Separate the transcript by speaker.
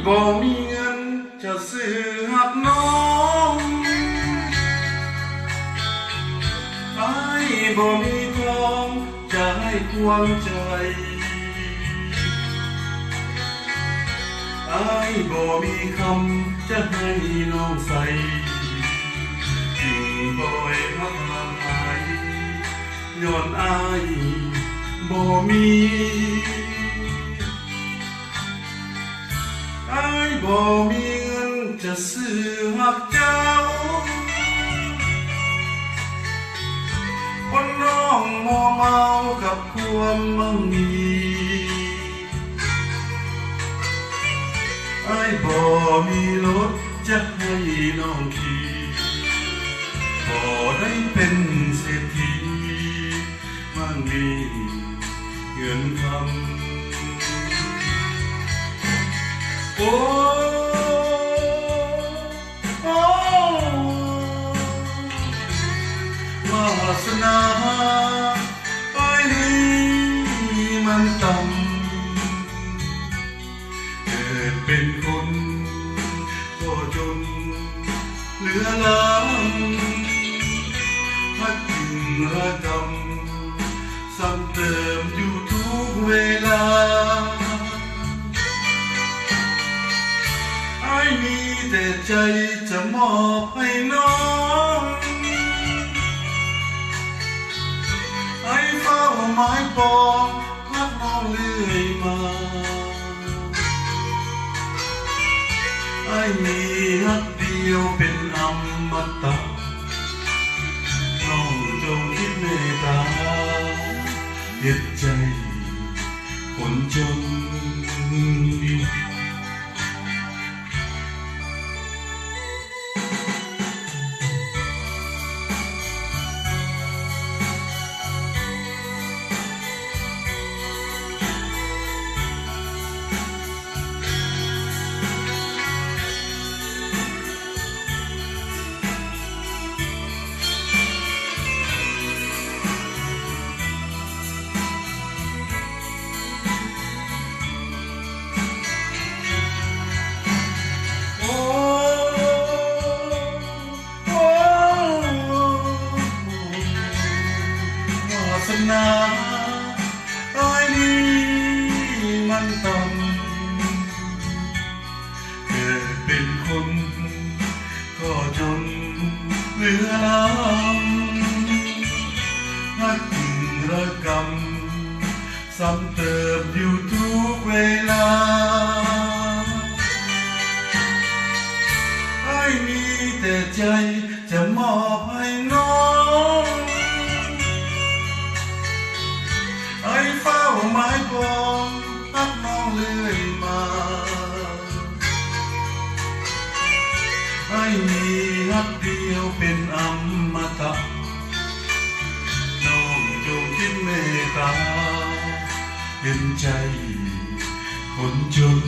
Speaker 1: บ่มีเงินจะซื้อหักน้องอ้ายบ่มีทองจะให้ควงใจอ้ายบ่มีคำจะให้น้องใส่จึงบ่ให้หักหายย้อนอ้ายบ่มีอ้ายบ่มีเงินจะซื้อหักเจ้าคนน้องมัวเมากับความมั่งมีอ้ายบ่มีรถจะให้น้องขี่บ่ได้เป็นเศรษฐีมั่งมีเงินคำโอ้โอ้วาสนาไอ้นี่มันต่ำเกิดเป็นคนก็จนเหลือล้ำพัดถึงระกำซ้ำเติมอยู่ทุกเวลามีแต่ใจจะมอบให้น้องให้เฝ้าไม้ปองรักน้องเรื่อยมาให้มีฮักเดียวเป็นอมตะน้องจงคิดเมตตาเห็นใจคนจนนาไอ้นี่มันต่ำเกิดเป็นคนก็จนเหลือล้ำพักถึงระกำซ้ำเติมอยู่ทุกเวลาไอ้มีแต่ใจจะมอบให้น้องให้เฝ้าไม้ปองรักน้องเรื่อยมาให้มีรักเดียวเป็นอมตะน้องจงคิดเมตตาเห็นใจคนจน